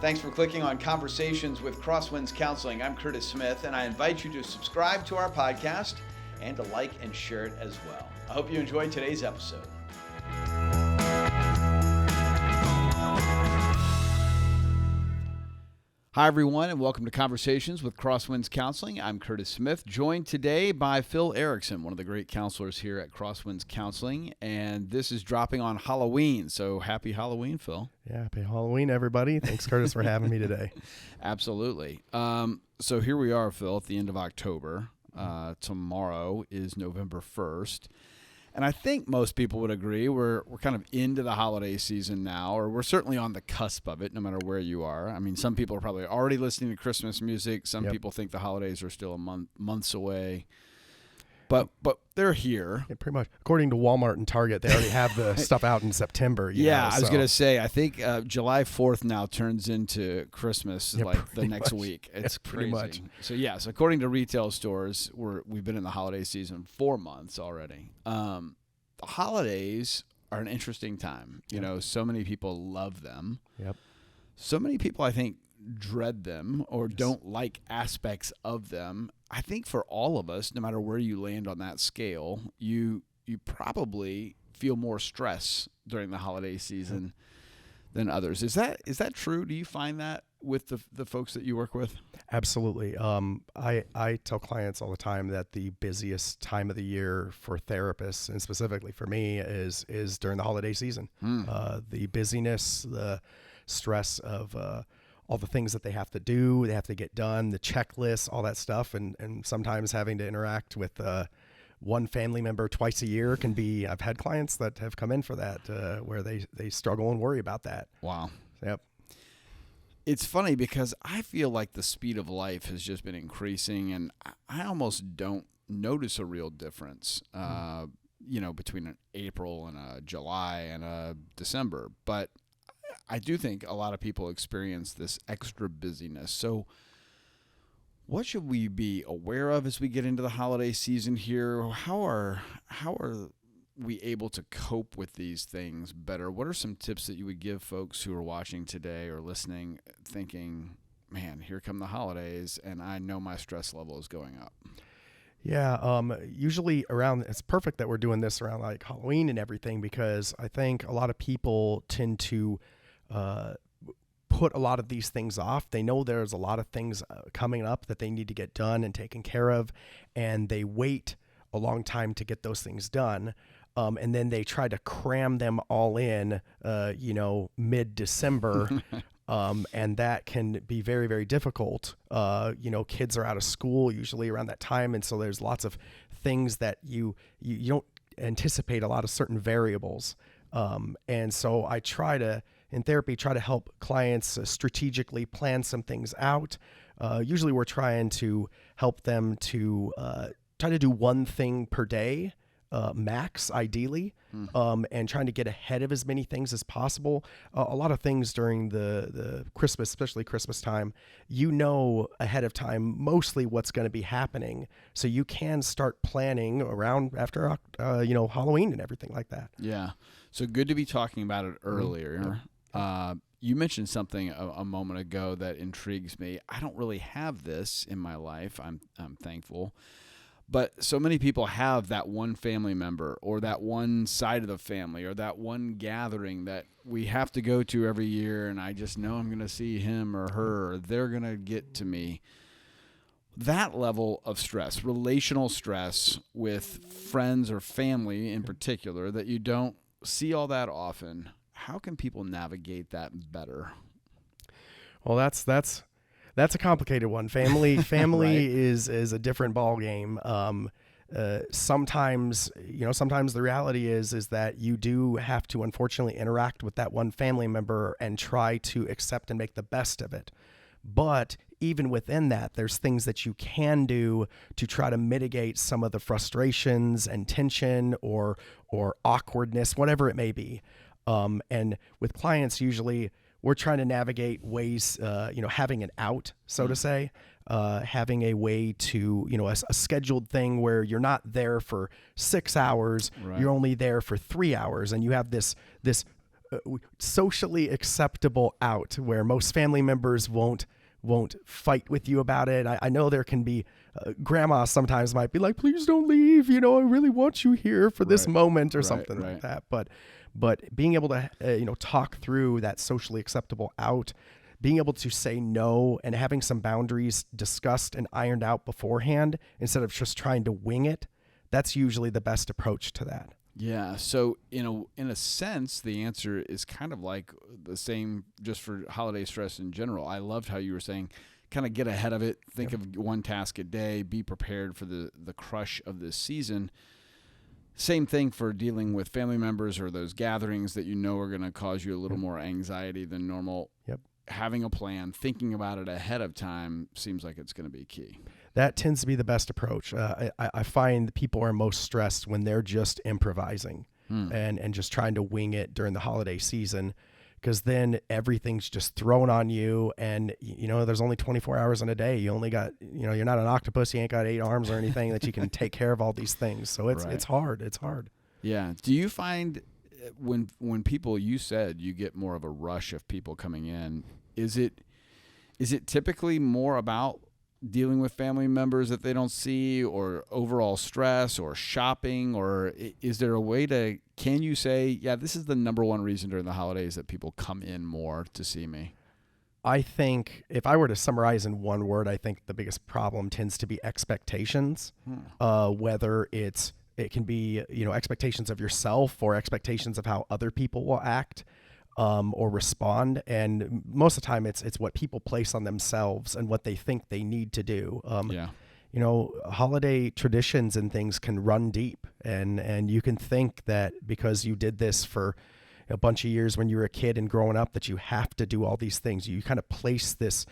Thanks for clicking on Conversations with Crosswinds Counseling. I'm Curtis Smith, and I invite you to subscribe to our podcast and to like and share it as well. I hope you enjoyed today's episode. Hi, everyone, and welcome to Conversations with Crosswinds Counseling. I'm Curtis Smith, joined today by Phil Erichsen, one of the great counselors here at Crosswinds Counseling, and this is dropping on Halloween, so happy Halloween, Phil. Yeah, happy Halloween, everybody. Thanks, Curtis, for having me today. Absolutely. So here we are, Phil, at the end of October. Tomorrow is November 1st. And I think most people would agree we're kind of into the holiday season now, or we're certainly on the cusp of it, no matter where you are. I mean, some people are probably already listening to Christmas music. Some people think the holidays are still months away. But they're here. Yeah, pretty much. According to Walmart and Target, they already have the stuff out in September. I was going to say, I think July 4th now turns into Christmas the next week. It's pretty crazy. much. So according to retail stores, we've been in the holiday season 4 months already. The holidays are an interesting time. You know, so many people love them. Yep. So many people, I think, dread them or don't like aspects of them. I think for all of us, no matter where you land on that scale, you probably feel more stress during the holiday season than others. Is that true? Do you find that with the folks that you work with? Absolutely. I tell clients all the time that the busiest time of the year for therapists, and specifically for me, is during the holiday season. The busyness, the stress of all the things that they have to get done, the checklists, all that stuff. And sometimes having to interact with one family member twice a year can be, I've had clients that have come in for that, where they struggle and worry about that. Wow. Yep. It's funny because I feel like the speed of life has just been increasing, and I almost don't notice a real difference, between an April and a July and a December. But I do think a lot of people experience this extra busyness. So what should we be aware of as we get into the holiday season here? How are we able to cope with these things better? What are some tips that you would give folks who are watching today or listening thinking, man, here come the holidays and I know my stress level is going up? Yeah, usually it's perfect that we're doing this around like Halloween and everything, because I think a lot of people tend to put a lot of these things off. They know there's a lot of things coming up that they need to get done and taken care of, and they wait a long time to get those things done. And then they try to cram them all in, mid-December. And that can be very, very difficult. Kids are out of school usually around that time. And so there's lots of things that you don't anticipate, a lot of certain variables. And so I in therapy, try to help clients strategically plan some things out. Usually we're trying to help them to try to do one thing per day, max, ideally, and trying to get ahead of as many things as possible. A lot of things during the Christmas, especially Christmas time, ahead of time mostly what's going to be happening. So you can start planning around after, Halloween and everything like that. Yeah. So good to be talking about it earlier. You mentioned something a moment ago that intrigues me. I don't really have this in my life. I'm thankful. But so many people have that one family member or that one side of the family or that one gathering that we have to go to every year, and I just know I'm going to see him or her, or they're going to get to me. That level of stress, relational stress with friends or family in particular that you don't see all that often, how can people navigate that better? Well, that's a complicated one. Family Right. is a different ball game. Sometimes the reality is that you do have to unfortunately interact with that one family member and try to accept and make the best of it. But even within that, there's things that you can do to try to mitigate some of the frustrations and tension or awkwardness, whatever it may be. And with clients, usually we're trying to navigate ways, having an out, so to say, having a way to, a scheduled thing where you're not there for 6 hours, Right. You're only there for 3 hours, and you have this socially acceptable out, where most family members won't fight with you about it. I know there can be grandma sometimes might be like, please don't leave. I really want you here for this moment or something like that. But being able to, talk through that socially acceptable out, being able to say no and having some boundaries discussed and ironed out beforehand instead of just trying to wing it, that's usually the best approach to that. Yeah. So in a sense, the answer is kind of like the same just for holiday stress in general. I loved how you were saying, kind of get ahead of it, think of one task a day, be prepared for the crush of this season. Same thing for dealing with family members or those gatherings that are going to cause you a little more anxiety than normal. Yep. Having a plan, thinking about it ahead of time seems like it's going to be key. That tends to be the best approach. I find people are most stressed when they're just improvising and just trying to wing it during the holiday season, because then everything's just thrown on you, and there's only 24 hours in a day. You only got, you're not an octopus. You ain't got 8 arms or anything that you can take care of all these things. So it's hard. It's hard. Yeah. Do you find when people, you said you get more of a rush of people coming in, is it typically more about dealing with family members that they don't see, or overall stress, or shopping, or is there a way can you say, yeah, this is the number one reason during the holidays that people come in more to see me? I think if I were to summarize in one word, I think the biggest problem tends to be expectations, whether it can be, expectations of yourself or expectations of how other people will act. Or respond, and most of the time it's what people place on themselves and what they think they need to do. Holiday traditions and things can run deep, and you can think that because you did this for a bunch of years when you were a kid and growing up that you have to do all these things. You kind of place this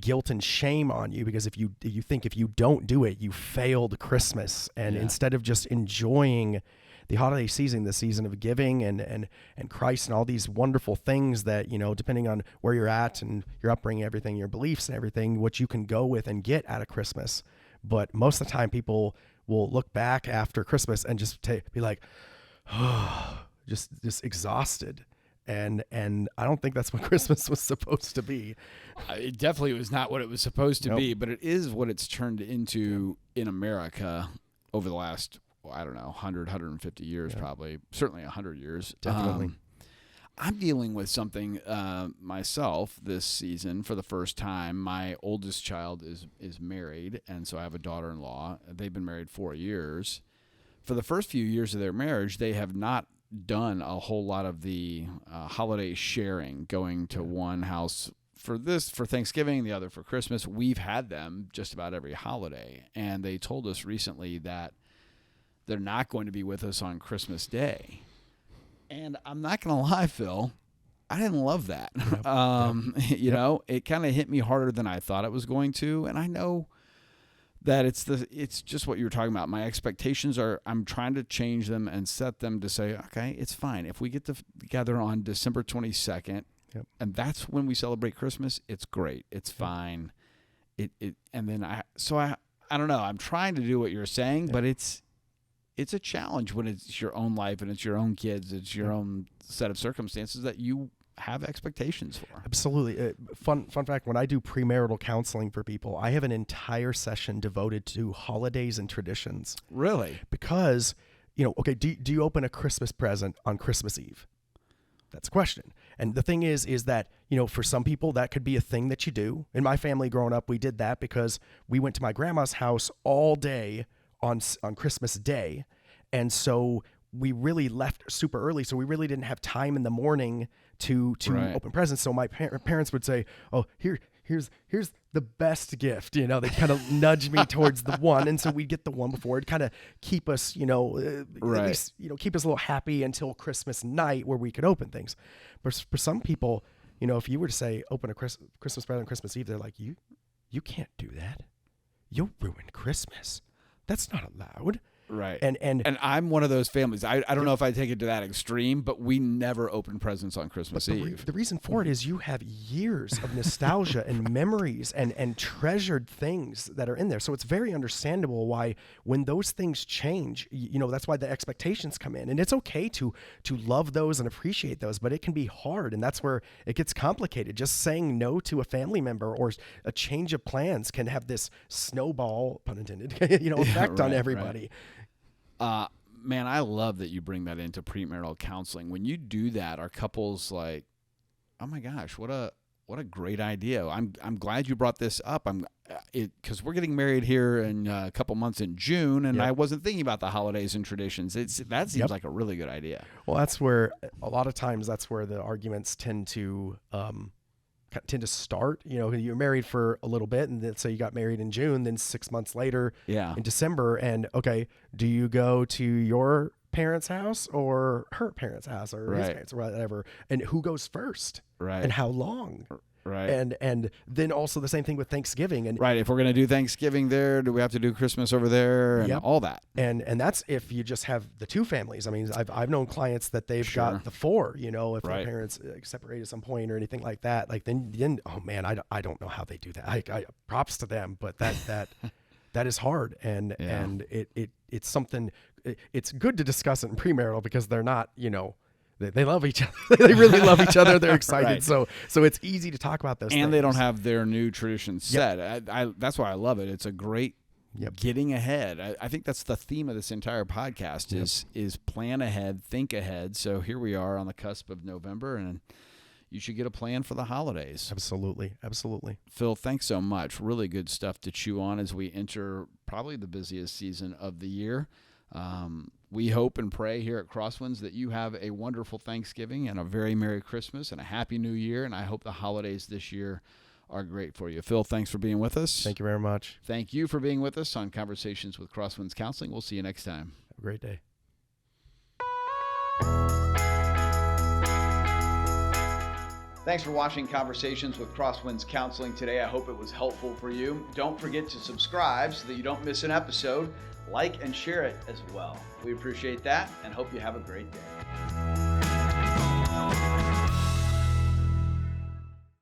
guilt and shame on you, because if you think if you don't do it, you failed Christmas, and instead of just enjoying the holiday season, the season of giving and Christ and all these wonderful things that, depending on where you're at and your upbringing, everything, your beliefs and everything, what you can go with and get out of Christmas. But most of the time people will look back after Christmas and just be like, oh, just exhausted. And I don't think that's what Christmas was supposed to be. It definitely was not what it was supposed to be, but it is what it's turned into in America over the last, I don't know, 100, 150 years, probably, certainly 100 years. Definitely. I'm dealing with something myself this season for the first time. My oldest child is married, and so I have a daughter-in-law. They've been married 4 years. For the first few years of their marriage, they have not done a whole lot of the holiday sharing, going to one house for Thanksgiving, the other for Christmas. We've had them just about every holiday, and they told us recently that they're not going to be with us on Christmas Day. And I'm not going to lie, Phil, I didn't love that. It kind of hit me harder than I thought it was going to. And I know that it's just what you were talking about. My expectations I'm trying to change them and set them to say, okay, it's fine. If we get together on December 22nd, and that's when we celebrate Christmas, it's great. It's fine. And then I don't know. I'm trying to do what you're saying, but it's a challenge when it's your own life and it's your own kids, it's your own set of circumstances that you have expectations for. Absolutely. Fun fact, when I do premarital counseling for people, I have an entire session devoted to holidays and traditions. Really? Because, do you open a Christmas present on Christmas Eve? That's a question. And the thing is that, for some people that could be a thing that you do. In my family growing up, we did that because we went to my grandma's house all day on Christmas Day. And so we really left super early. So we really didn't have time in the morning to open presents. So my parents would say, oh, here's the best gift. They kind of nudge me towards the one. And so we'd get the one before. It'd kind of keep us, at least, keep us a little happy until Christmas night where we could open things. But for some people, if you were to say, open a Christmas present on Christmas Eve, they're like, you can't do that. You'll ruin Christmas. That's not allowed. Right. And I'm one of those families. I don't know if I take it to that extreme, but we never open presents on Christmas Eve. The reason for it is you have years of nostalgia and memories and treasured things that are in there. So it's very understandable why when those things change, that's why the expectations come in. And it's okay to love those and appreciate those, but it can be hard. And that's where it gets complicated. Just saying no to a family member or a change of plans can have this snowball, pun intended, effect on everybody. Right. Man, I love that you bring that into premarital counseling. When you do that, our couples like, oh my gosh, what a great idea. I'm glad you brought this up. Because we're getting married here in a couple months in June, and I wasn't thinking about the holidays and traditions. That seems like a really good idea. Well, that's where a lot of times the arguments tend to start. You're married for a little bit, and then so you got married in June, then 6 months later in December, and okay, do you go to your parents' house or her parents' house or his parents or whatever, and who goes first, and how long, and then also the same thing with Thanksgiving, and if we're gonna do Thanksgiving there, do we have to do Christmas over there, and all that, and that's if you just have the two families. I mean, I've known clients that they've got the four, if their parents separate at some point or anything like that, like then oh man, I don't know how they do that. I props to them, but that is hard, and it's something. It's good to discuss it in premarital because they're not, they love each other. They really love each other. They're excited. So it's easy to talk about those things. And they don't have their new traditions set. That's why I love it. It's a great getting ahead. I think that's the theme of this entire podcast is plan ahead, think ahead. So here we are on the cusp of November, and you should get a plan for the holidays. Absolutely. Phil, thanks so much. Really good stuff to chew on as we enter probably the busiest season of the year. We hope and pray here at Crosswinds that you have a wonderful Thanksgiving and a very Merry Christmas and a Happy New Year. And I hope the holidays this year are great for you. Phil, thanks for being with us. Thank you very much. Thank you for being with us on Conversations with Crosswinds Counseling. We'll see you next time. Have a great day. Thanks for watching Conversations with Crosswinds Counseling today. I hope it was helpful for you. Don't forget to subscribe so that you don't miss an episode. Like and share it as well. We appreciate that and hope you have a great day.